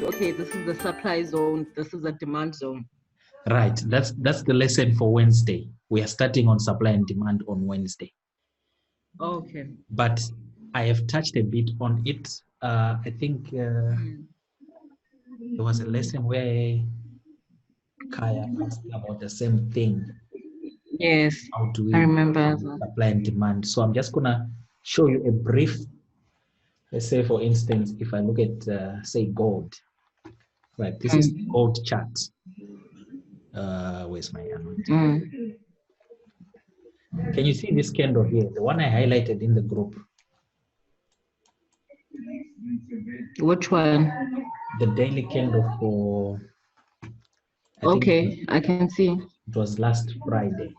okay, this is the supply zone, this is the demand zone. Right, that's the lesson for Wednesday. We are starting on supply and demand on Wednesday. Okay. But I have touched a bit on it. I think there was a lesson where Kaya asked about the same thing. Yes, How do I we remember. supply and demand? So I'm just gonna show you a brief. Let's say, for instance, if I look at say gold, right? This is gold chart. Where's my anointing? Can you see this candle here? The one I highlighted in the group. Which one? The daily candle for. I can see. It was last Friday.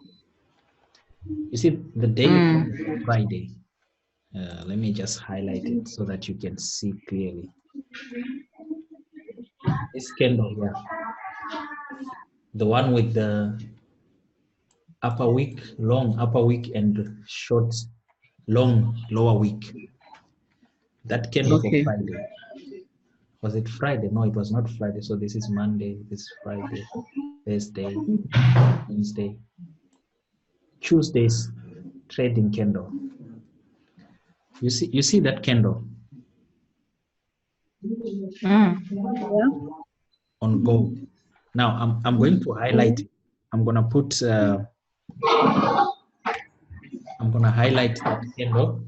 You see the daily candle for Friday. Let me just highlight it so that you can see clearly. This candle here, the one with the upper wick, long upper wick, and short, long lower wick. That candle for Friday. Was it Friday? No, it was not Friday. So this is Monday, this is Friday, Thursday, Wednesday, Tuesday's trading candle. You see that candle on gold. Now I'm going to highlight. I'm gonna put. I'm gonna highlight that candle.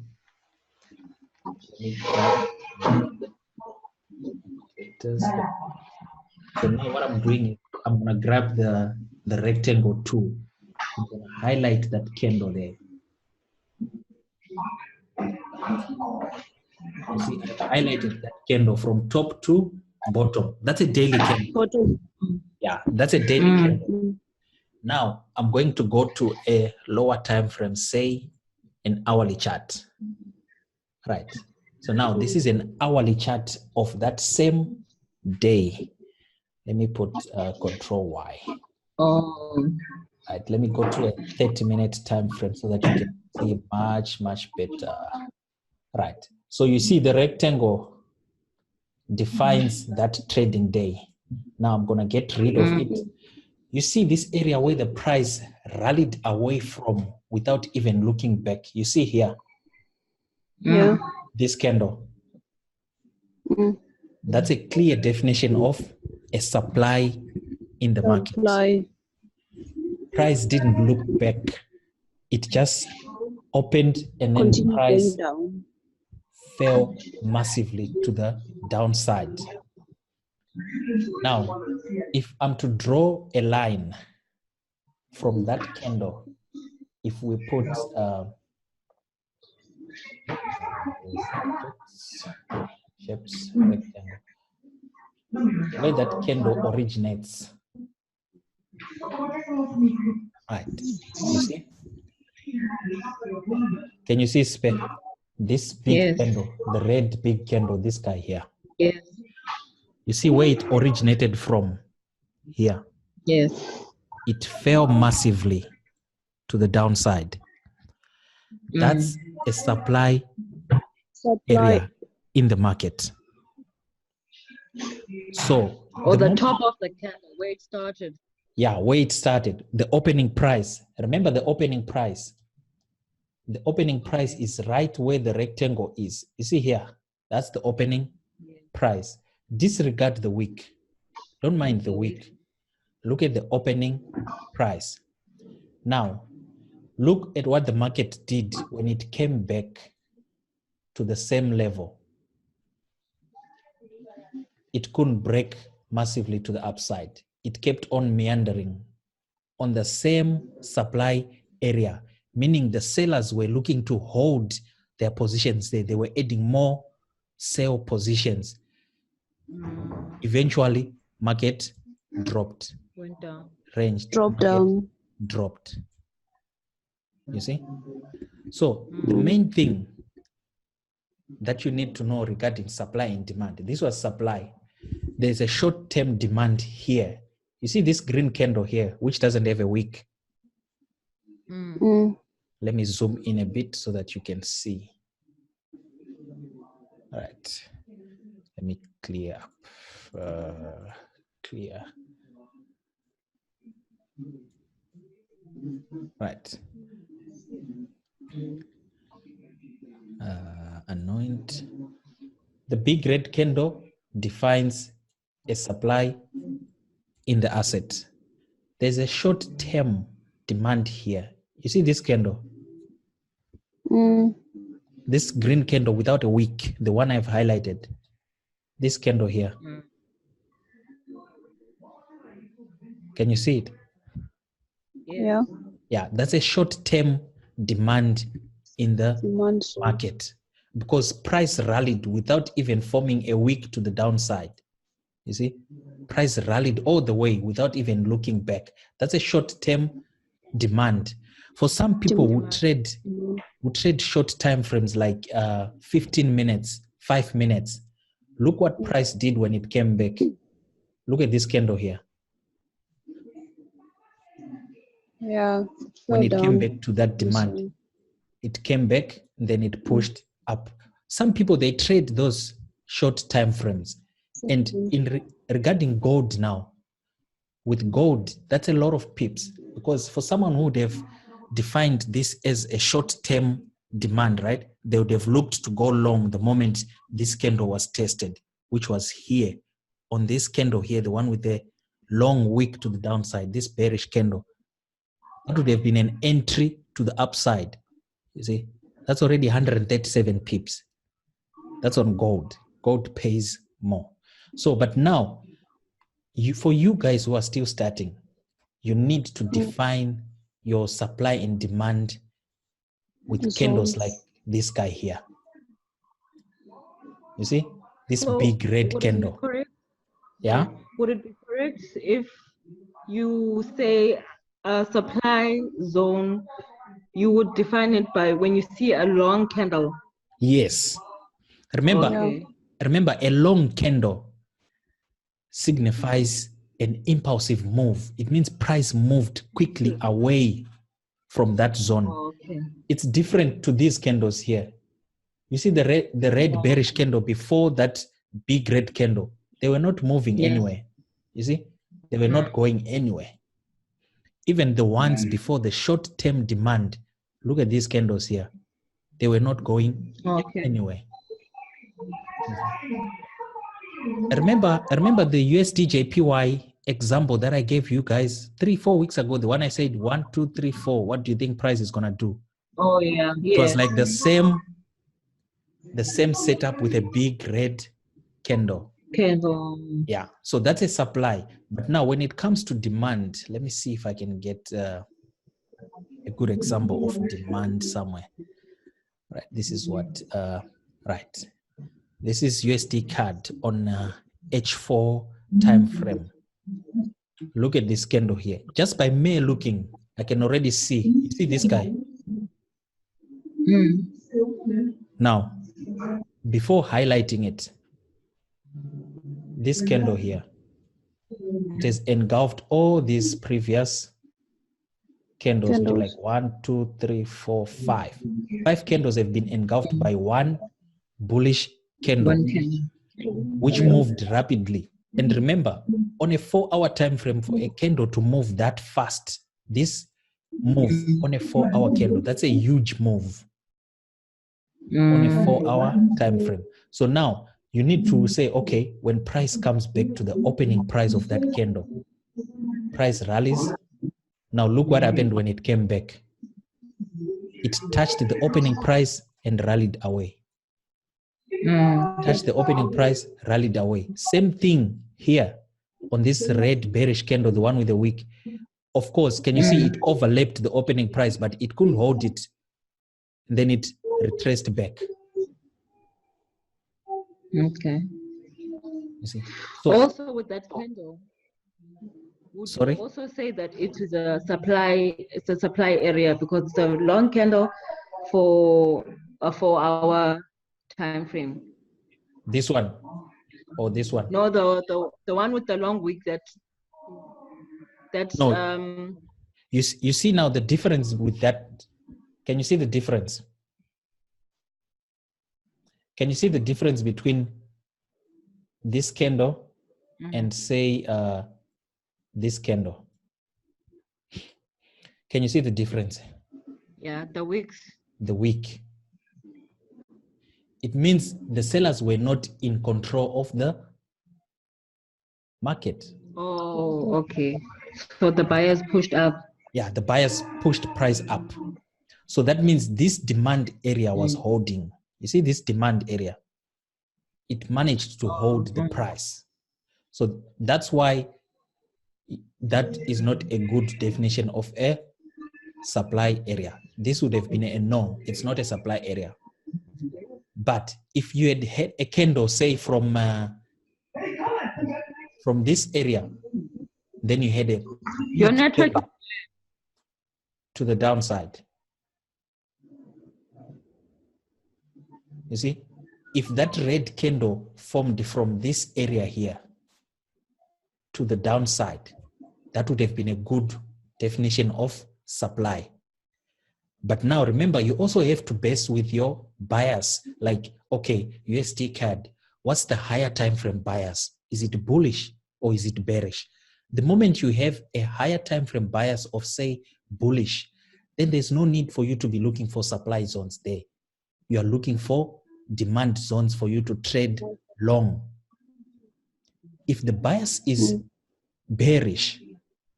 So now what I'm doing is I'm gonna grab the rectangle tool. I'm gonna highlight that candle there. You see, I've highlighted that candle from top to bottom. That's a daily candle. Yeah, that's a daily candle. Now I'm going to go to a lower time frame, say an hourly chart. Right. So now this is an hourly chart of that same day. Let me put Control Y. Right. Let me go to a 30-minute time frame so that you can see much better. Right. So you see the rectangle defines that trading day. Now I'm going to get rid of it. You see this area where the price rallied away from without even looking back. You see here. Yeah. This candle. That's a clear definition of a supply in the market. Price didn't look back. It just opened and then the price fell massively to the downside. Now, if I'm to draw a line from that candle, if we put shapes rectangle, where that candle originates, right? You see? Can you see this big candle, the red big candle, this guy here? Yes. You see where it originated from? Here. Yes. It fell massively to the downside. That's a supply area in the market. So the top of the candle, where it started. Yeah, where it started, the opening price. Remember the opening price. The opening price is right where the rectangle is. You see here, that's the opening price. Disregard the wick. Don't mind the wick. Look at the opening price. Now, look at what the market did when it came back to the same level. It couldn't break massively to the upside. It kept on meandering on the same supply area, meaning the sellers were looking to hold their positions there. They were adding more sell positions. Eventually, market dropped. Went down. Ranged. Dropped down. Dropped. You see? So the main thing that you need to know regarding supply and demand, this was supply. There's a short-term demand here. You see this green candle here, which doesn't have a wick. Let me zoom in a bit so that you can see. All right. Let me clear up. clear. Right. Anoint. The big red candle defines a supply in the asset. There's a short-term demand here. You see this candle? This green candle without a wick, the one I've highlighted. This candle here. Can you see it? Yeah. Yeah, that's a short-term demand in the market because price rallied without even forming a wick to the downside. You see, price rallied all the way without even looking back. That's a short-term demand. For some people who trade short time frames like 15 minutes, 5 minutes. Look what price did when it came back. Look at this candle here. Yeah. When it came back to that demand, it came back, and then it pushed up. Some people, they trade those short time frames. And regarding gold now, with gold, that's a lot of pips, because for someone who would have defined this as a short-term demand, right? They would have looked to go long the moment this candle was tested, which was here on this candle here, the one with the long wick to the downside, this bearish candle. That would have been an entry to the upside. You see, that's already 137 pips. That's on gold. Gold pays more. So, but now, for you guys who are still starting, you need to define your supply and demand with candles like this guy here. You see, this big red candle. Yeah. Would it be correct if you say a supply zone, you would define it by when you see a long candle? Yes. Remember, remember, a long candle signifies an impulsive move. It means price moved quickly away from that zone. It's different to these candles here. You see the red bearish candle before that big red candle, they were not moving anywhere. You see, they were not going anywhere. Even the ones before the short-term demand, look at these candles here. They were not going anywhere. I remember the USDJPY example that I gave you guys 3-4 weeks ago, the one I said 1, 2, 3, 4. What do you think price is gonna do? Oh yeah, It was like the same setup with a big red candle. Yeah, so that's a supply. But now when it comes to demand, let me see if I can get a good example of demand somewhere. Right, this is what, right. This is USD CAD on H4 time frame. Look at this candle here. Just by mere looking, I can already see. You see this guy? Now, before highlighting it, this candle here, it has engulfed all these previous candles, which are like 1, 2, 3, 4, 5. 5 candles have been engulfed by one bullish candle, which moved rapidly. And remember, on a 4-hour time frame, for a candle to move that fast, this move on a 4-hour candle, that's a huge move on a 4-hour time frame. So now you need to say, okay, when price comes back to the opening price of that candle, price rallies. Now look what happened when it came back. It touched the opening price and rallied away. Touched the opening price, rallied away. Same thing here on this red bearish candle, the one with the wick. Of course, can you see it overlapped the opening price, but it couldn't hold it. And then it retraced back. Okay. You see? So also with that candle, would you also say that it is a supply, it's a supply area because it's a long candle for a 4-hour time frame? This one or this one? No, the one with the long wick that's no. You see now the difference with that. Can you see the difference? Can you see the difference between this candle and say this candle. Can you see the difference? Yeah, the wicks. The wick. It means the sellers were not in control of the market. Oh, okay. So the buyers pushed up. Yeah, the buyers pushed price up. So that means this demand area was holding. You see this demand area? It managed to hold the price. So that's why that is not a good definition of a supply area. This would have been a no, it's not a supply area. But if you had had a candle, say from this area, then you had a Your network to the downside. You see, if that red candle formed from this area here to the downside, that would have been a good definition of supply. But now remember, you also have to base with your bias. Like, okay, USD CAD, what's the higher time frame bias? Is it bullish or is it bearish? The moment you have a higher time frame bias of, say, bullish, then there's no need for you to be looking for supply zones there. You are looking for demand zones for you to trade long. If the bias is bearish,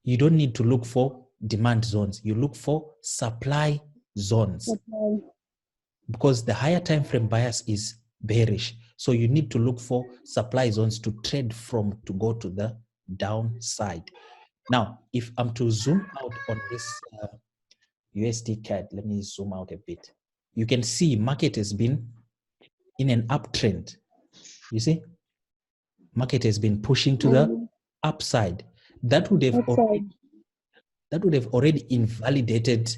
you don't need to look for demand zones. You look for supply zones, because the higher time frame bias is bearish. So you need to look for supply zones to trade from, to go to the downside. Now, if I'm to zoom out on this USD CAD, let me zoom out a bit. You can see market has been in an uptrend. You see, market has been pushing to the upside. That would have already invalidated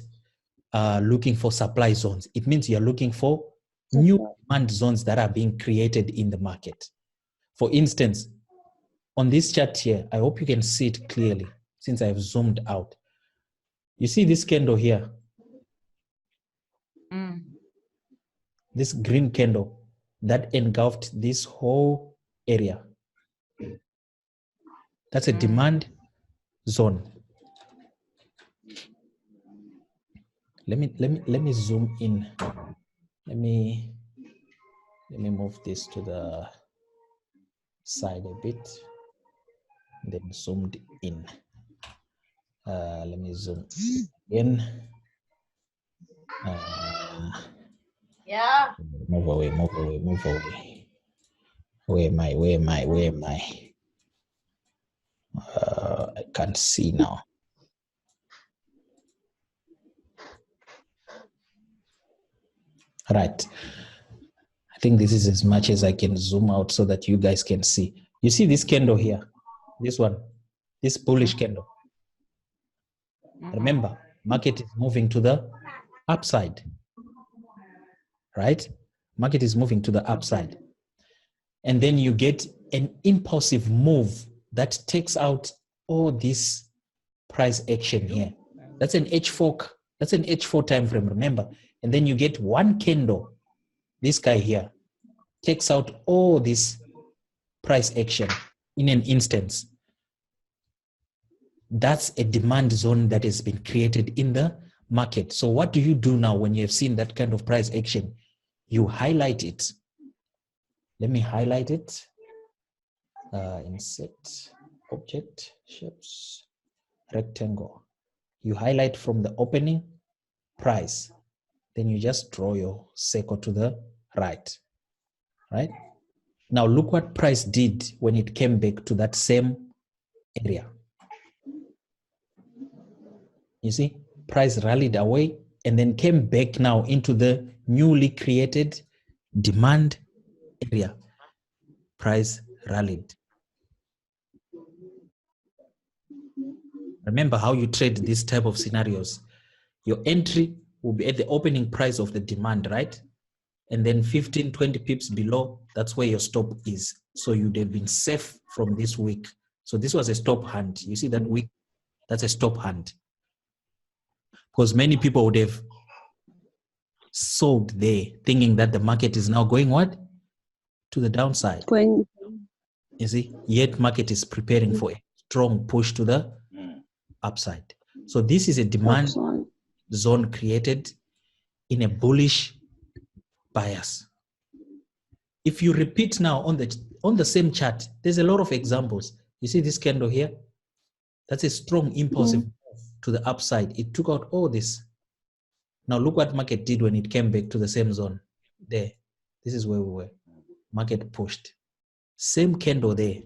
looking for supply zones. It means you're looking for new demand zones that are being created in the market. For instance, on this chart here, I hope you can see it clearly since I've zoomed out. You see this candle here? This green candle that engulfed this whole area. That's a demand zone. Let me zoom in. Let me move this to the side a bit, then zoomed in. Let me zoom in. Yeah. Move away. Where am I? I can't see now. Right. I think this is as much as I can zoom out so that you guys can see. You see this candle here? This one, this bullish candle. Remember, market is moving to the upside, right? Market is moving to the upside. And then you get an impulsive move that takes out all this price action here. That's an H4. That's an H4 time frame, remember? And then you get one candle. This guy here takes out all this price action in an instance. That's a demand zone that has been created in the market. So what do you do now when you have seen that kind of price action? You highlight it. Let me highlight it. Insert object shapes rectangle. You highlight from the opening price. Then you just draw your circle to the right. Right? Now look what price did when it came back to that same area. You see, price rallied away and then came back now into the newly created demand area. Price rallied. Remember how you trade this type of scenarios. Your entry will be at the opening price of the demand, right? And then 15, 20 pips below, that's where your stop is. So you'd have been safe from this week. So this was a stop hunt. You see that week? That's a stop hunt. Because many people would have sold there thinking that the market is now going what? To the downside. You see, yet market is preparing for a strong push to the upside. So this is a demand zone created in a bullish bias. If you repeat now on the same chart, there's a lot of examples. You see this candle here? That's a strong impulsive move to the upside. It took out all this. Now look what market did when it came back to the same zone. There. This is where we were. Market pushed. Same candle there.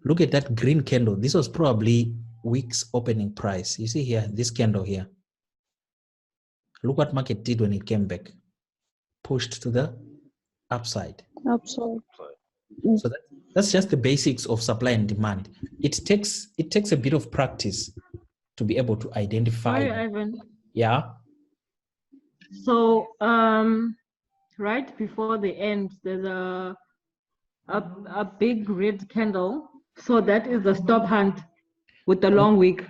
Look at that green candle. This was probably week's opening price. You see here, this candle here. Look what market did when it came back. Pushed to the upside. Upside. So that's just the basics of supply and demand. It takes a bit of practice to be able to identify. Sorry, Ivan. Yeah. So right before the end, there's a big red candle. So that is the stop hunt with the long wick.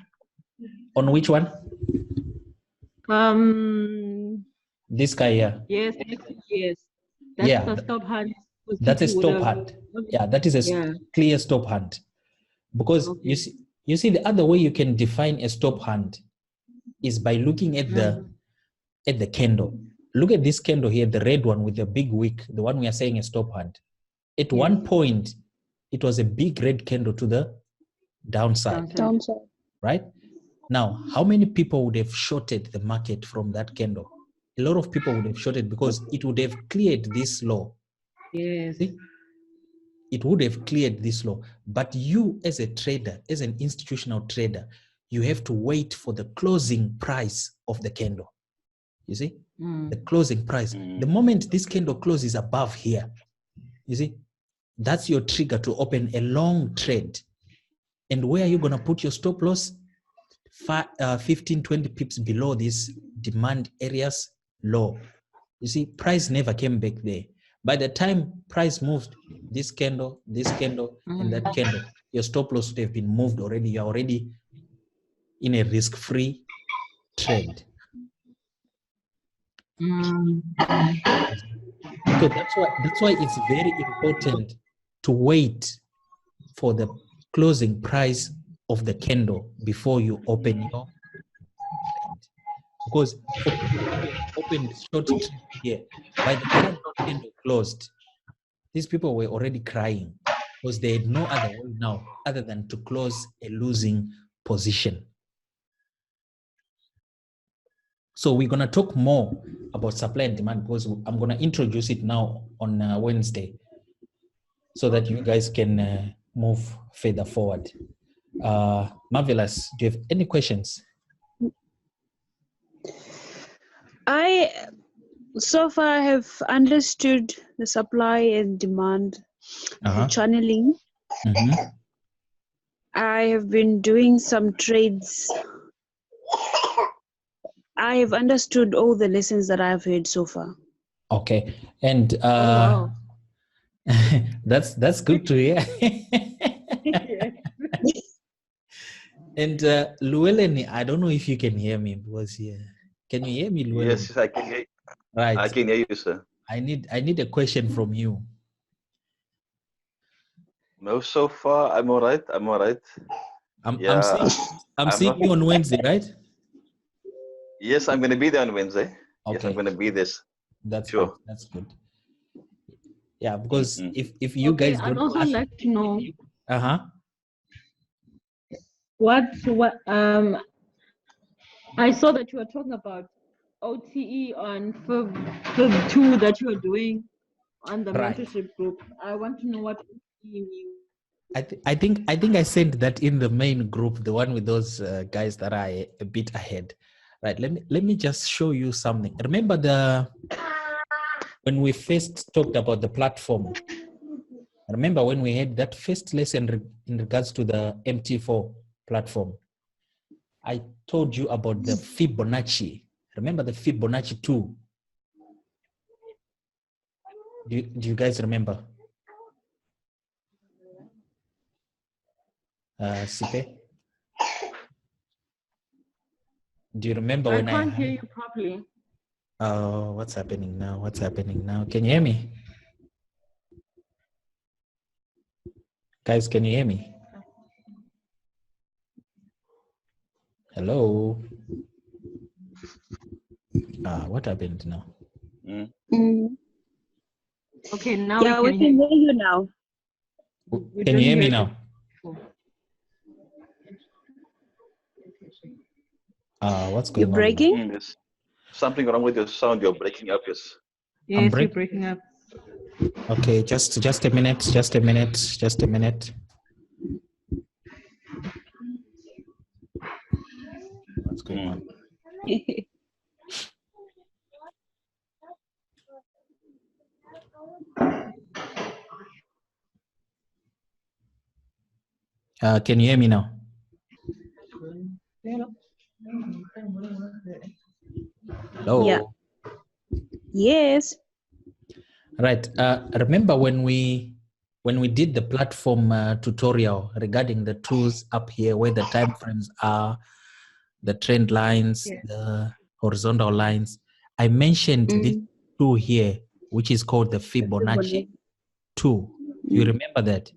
On which one? This guy here. Yes. That's the stop hunt. That's a stop hunt. Yeah, that is a clear stop hunt. Because you see the other way you can define a stop hunt is by looking at the candle. Look at this candle here, the red one with the big wick, the one we are saying a stop hunt. At one point, it was a big red candle to the downside. Right? Now, how many people would have shorted the market from that candle? A lot of people would have shorted because it would have cleared this low. Yes. See? It would have cleared this low. But you as a trader, as an institutional trader, you have to wait for the closing price of the candle. You see? The closing price. The moment this candle closes above here, you see, that's your trigger to open a long trade. And where are you going to put your stop loss? 15, 20 pips below this demand areas low. You see, price never came back there. By the time price moved this candle, and that candle, your stop loss would have been moved already. You're already in a risk-free trade. So that's why it's very important to wait for the closing price of the candle before you open your trade. Because for people who opened short trade here, by the time the candle closed, these people were already crying because they had no other way now other than to close a losing position. So we're going to talk more about supply and demand because I'm going to introduce it now on Wednesday so that you guys can move further forward. Marvelous. Do you have any questions? I so far have understood the supply and demand, the channeling. I have been doing some trades. I have understood all the lessons that I've heard so far. Okay, and that's good to hear. And Lueleni, I don't know if you can hear me because can you hear me, Lueleni? Yes, I can hear you. Right. I can hear you, sir. I need a question from you. No, so far I'm all right. I'm seeing you on Wednesday, right? Yes, I'm going to be there on Wednesday. Okay. Yes, I'm going to be there. That's sure. Good. That's good. Yeah, because if you guys don't, I'd also like to know. What I saw that you were talking about OTE on Fib 2 that you are doing on the mentorship group. I want to know what OTE means. I think I sent that in the main group, the one with those guys that are a bit ahead. Right. Let me just show you something. Remember when we first talked about the platform. Remember when we had that first lesson in regards to the MT4 platform. I told you about the Fibonacci. Remember the Fibonacci 2? Do you guys remember? Sipe? Do you remember when I can't hear you properly? Oh, what's happening now? Can you hear me? Guys, can you hear me? Hello? What happened now? Okay, now Yeah, we can hear you now. Can you hear me now? What's going You're on? breaking? Yes. Something wrong with your sound. You're breaking up. Yes. Yes, you're breaking up. Okay, just a minute. Just a minute. What's going on? Can you hear me now? Hello? Yeah. Yes. Right. Remember when we did the platform tutorial regarding the tools up here where the time frames are, the trend lines, the horizontal lines, I mentioned this tool here, which is called the Fibonacci tool. You remember that?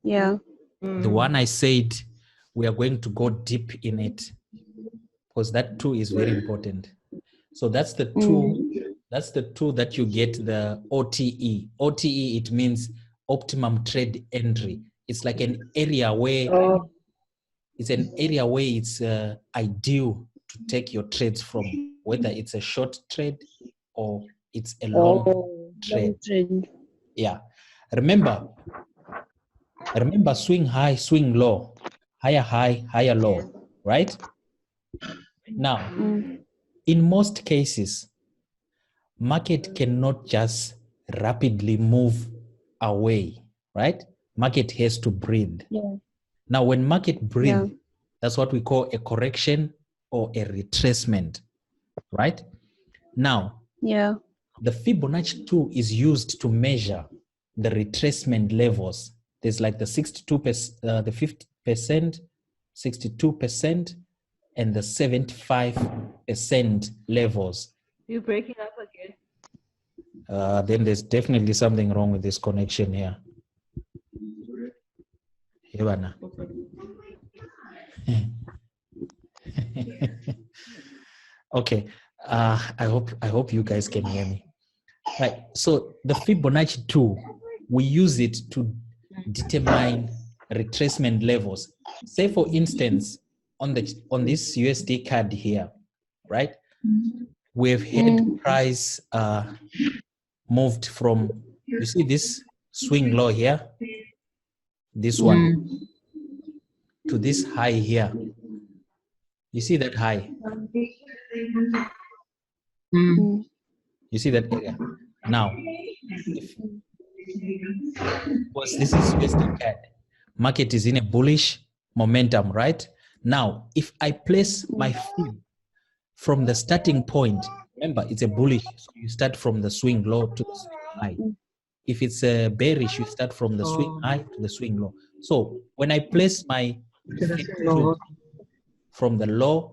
Yeah. The one I said we are going to go deep in it because that tool is very important. So that's the tool. That's the tool that you get the OTE. OTE, it means optimum trade entry. It's like an area where it's ideal to take your trades from, whether it's a short trade or it's a long trade. Yeah. Remember swing high, swing low, higher, higher low, right? Now, in most cases, market cannot just rapidly move away, right? Market has to breathe. Yeah. Now, when market breathes, that's what we call a correction or a retracement, right? Now, the Fibonacci tool is used to measure the retracement levels. There's like the 62%, the 50%, 62%, and the 75% levels. You're breaking up again. Then there's definitely something wrong with this connection here. Okay. I hope you guys can hear me. Right. So the Fibonacci tool, we use it to determine retracement levels. Say for instance, on this USD card here, right? We've had price moved from, you see this swing low here, this one, to this high here. You see that high? You see that area? Now, because this is USD CAD, market is in a bullish momentum, right? Now, if I place my fib from the starting point, remember it's a bullish, so you start from the swing low to the swing high. If it's a bearish, you start from the swing high to the swing low. So when I place my fib from the low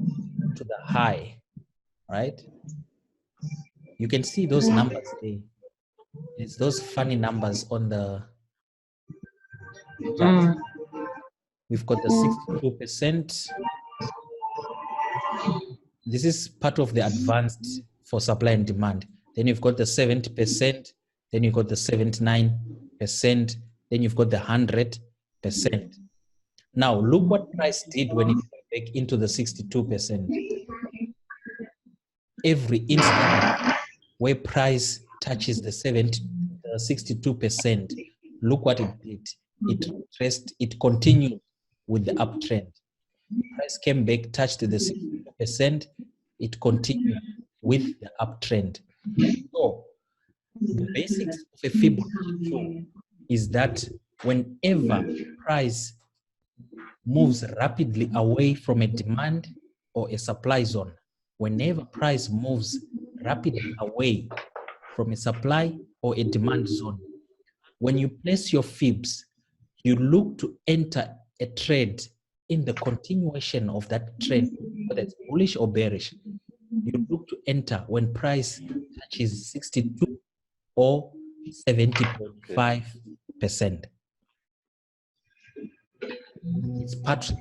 to the high, right? You can see those numbers there. It's those funny numbers on the chart. We've got the 62%. This is part of the advanced for supply and demand. Then you've got the 70%. Then you've got the 79%. Then you've got the 100%. Now, look what price did when it went back into the 62%. Every instant where price touches the 62%, look what it did. It continued with the uptrend. Price came back, touched the 62%, it continued with the uptrend. So the basics of a Fibonacci tool is that whenever price moves rapidly away from a demand or a supply zone, whenever price moves rapidly away from a supply or a demand zone, when you place your fibs, you look to enter a trade in the continuation of that trend, whether it's bullish or bearish. You look to enter when price touches 62 or 70.5%.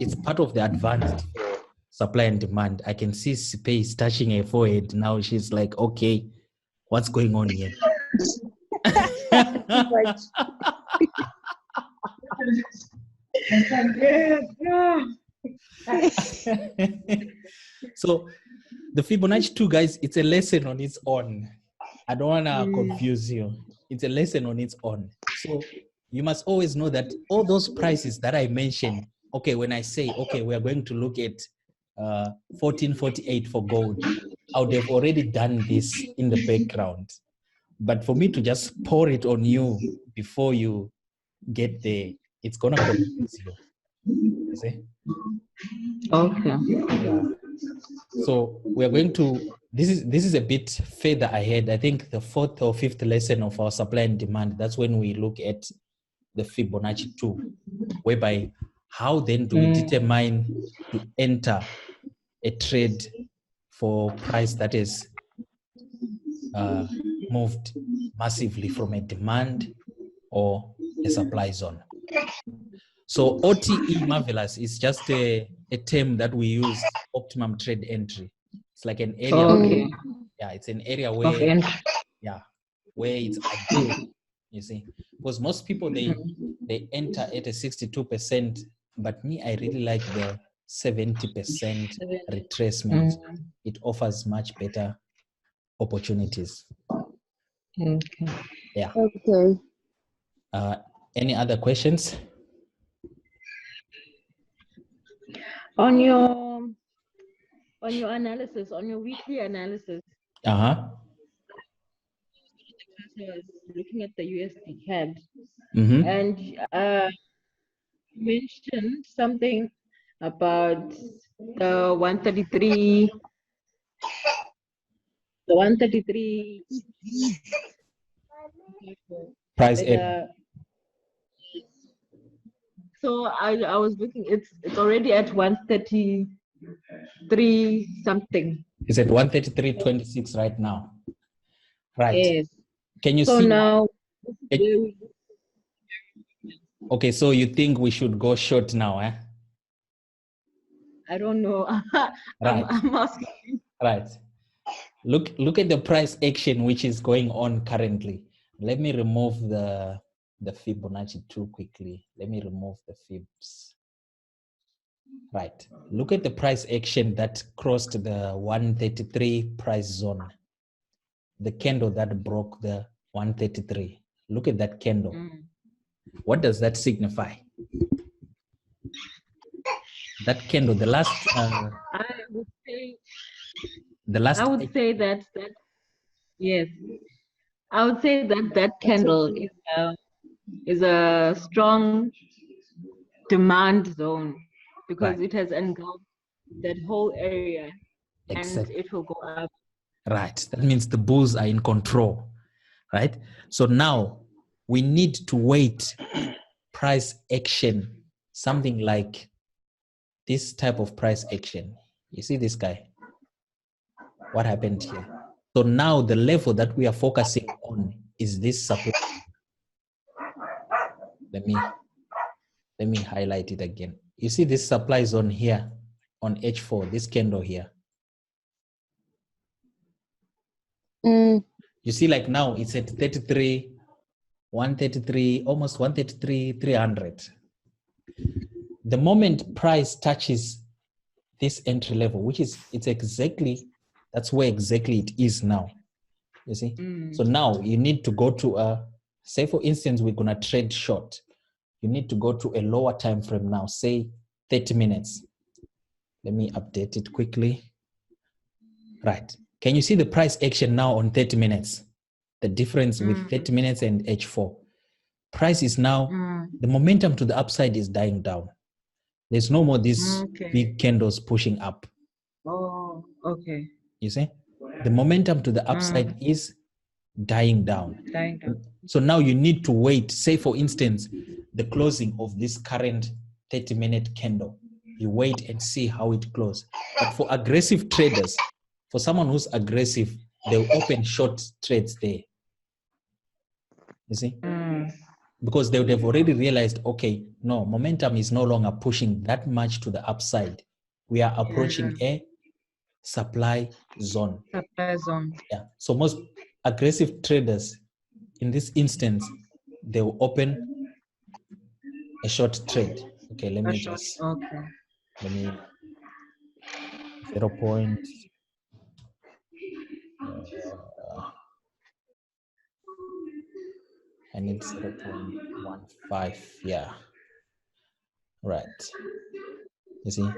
it's part of the advanced supply and demand. I can see Space touching her forehead now. She's like, okay, what's going on here? So the Fibonacci 2, guys, it's a lesson on its own. I don't want to confuse you. It's a lesson on its own. So you must always know that all those prices that I mentioned, okay, when I say, okay, we are going to look at 1448 for gold, I would have already done this in the background. But for me to just pour it on you before you get there, it's going to confuse you. You see? Okay. Yeah. So we are going to, this is a bit further ahead. I think the fourth or fifth lesson of our supply and demand, that's when we look at the Fibonacci 2, whereby how then do we determine to enter a trade for price that is moved massively from a demand or a supply zone. So OTE, Marvelous, is just a term that we use, optimum trade entry. It's like an area. Okay. Yeah, it's an area where, where it's ideal, you see. Because most people, they enter at a 62%, but me, I really like the 70% retracement. It offers much better opportunities. Okay. Yeah. Okay. Any other questions? On your analysis, on your weekly analysis, Uh-huh. I was looking at the USD CAD, Mm-hmm. and you mentioned something about the 133, Price area. So I was looking, it's already at 133 something. It's at 133.26 right now. Right. Yes. Can you so see now? Okay, so you think we should go short now, eh? I don't know. Right. I'm asking. Right. Look at the price action which is going on currently. Let me remove the Fibonacci 2 quickly. Let me remove the fibs. Right. Look at the price action that crossed the 133 price zone. The candle that broke the 133. Look at that candle. What does that signify? That candle, the last. I would say. The last. I would say that yes. I would say that candle is a strong demand zone because it has engulfed that whole area, and it will go up. Right. That means the bulls are in control. Right. So now we need to wait price action, something like this type of price action. You see this guy? What happened here? So now the level that we are focusing on is this supply. Let me highlight it again. You see this supply zone here on H4, this candle here. You see, like now it's at 33, 133, almost 133, 300. The moment price touches this entry level, which is, that's where exactly it is now. You see? So now you need to go to say for instance, we're gonna trade short. You need to go to a lower time frame now, say 30 minutes. Let me update it quickly. Right. Can you see the price action now on 30 minutes? The difference with 30 minutes and H4. Price is now, the momentum to the upside is dying down. There's no more these big candles pushing up. Oh, okay. You see? The momentum to the upside is dying down. So now you need to wait, say for instance, the closing of this current 30-minute candle. You wait and see how it closes. But for aggressive traders, for someone who's aggressive, they'll open short trades there. You see? because they would have already realized, okay, no, momentum is no longer pushing that much to the upside. We are approaching a supply zone. Supply zone. Yeah. So most aggressive traders in this instance, they will open a short trade. Okay, let me 0. 0. I need 0.15. Yeah. Right. You see?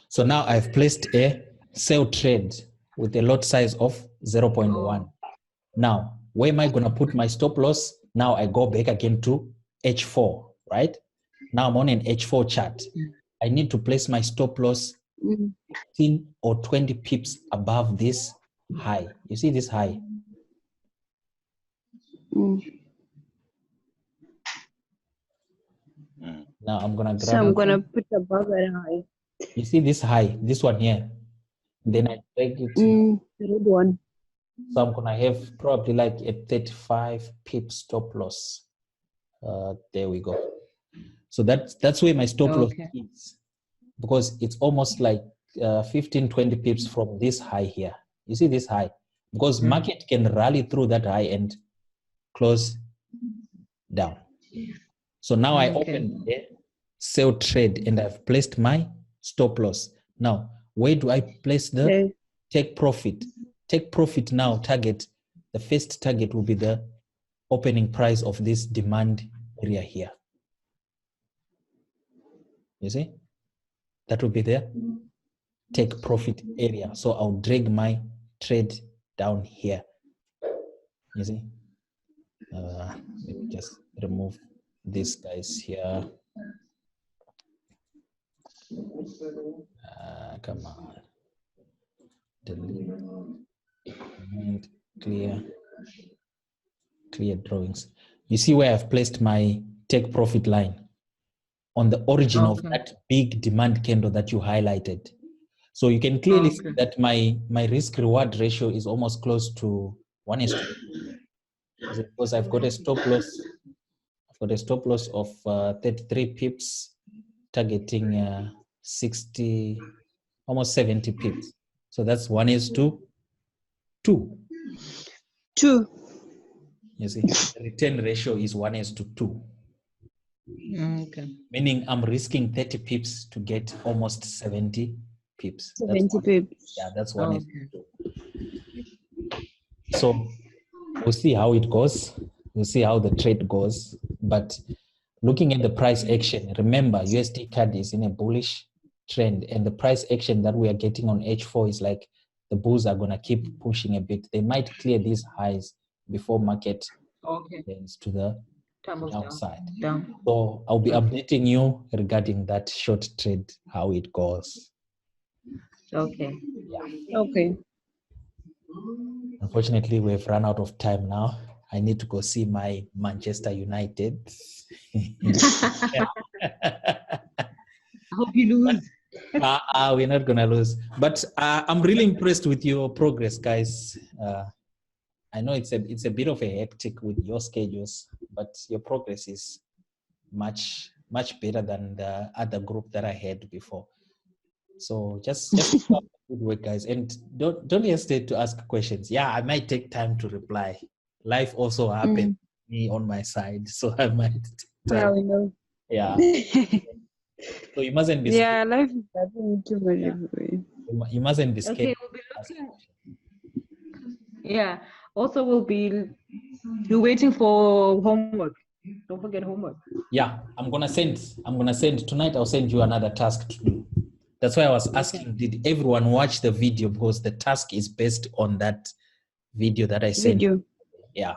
So now I've placed a sell trade with a lot size of 0.1. Now, where am I going to put my stop loss? Now I go back again to H4, right? Now I'm on an H4 chart. I need to place my stop loss 15 or 20 pips above this high. You see this high? Now I'm going to grab. So I'm going to put above that high. You see this high, this one here. Then I take it. The red one. So I'm going to have probably like a 35 pip stop loss. There we go. So that's where my stop loss is, because it's almost like 15, 20 pips from this high here. You see this high? Because market can rally through that high and close down. So now I open a sell trade and I've placed my stop loss. Now, where do I place the take profit? Take profit now, target. The first target will be the opening price of this demand area here. You see? That will be the take profit area. So I'll drag my trade down here. You see? Let me just remove these guys here. Come on. Delete. And clear drawings. You see where I've placed my take profit line? On the origin of that big demand candle that you highlighted. So you can clearly see that my risk reward ratio is almost close to 1:2. Because I've got a stop loss. I've got a stop loss of 33 pips, targeting 60, almost 70 pips. So that's 1:2. 2. You see, the return ratio is 1:2. Meaning I'm risking 30 pips to get almost 70 pips. 70 pips. Yeah, that's 1:2. So we'll see how it goes. We'll see how the trade goes. But looking at the price action, remember USD CAD is in a bullish trend, and the price action that we are getting on H4 is like the bulls are going to keep pushing a bit. They might clear these highs before market turns to the downside. So I'll be updating you regarding that short trade, how it goes. Okay. Yeah. Okay. Unfortunately, we've run out of time now. I need to go see my Manchester United. I hope you lose. We're not gonna lose. But I'm really impressed with your progress, guys. I know it's a bit of a hectic with your schedules, but your progress is much better than the other group that I had before. So just good work, guys, and don't hesitate to ask questions. Yeah, I might take time to reply. Life also happened to me on my side, so I might take time. Yeah, we know. Yeah. So you mustn't be scared. Yeah, life is happening too much everywhere. You mustn't be scared. Okay, we'll be looking. Yeah. Also, we're waiting for homework. Don't forget homework. Yeah, I'm gonna send tonight. I'll send you another task to do. That's why I was asking, did everyone watch the video? Because the task is based on that video that I sent. Yeah.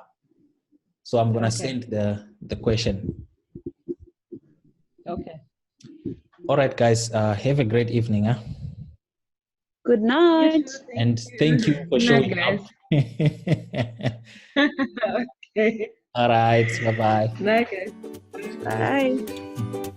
So I'm gonna send the question. Okay. All right, guys. Have a great evening. Huh? Good night. And thank you for showing up. Okay. All right. Bye-bye. Bye, guys. Bye.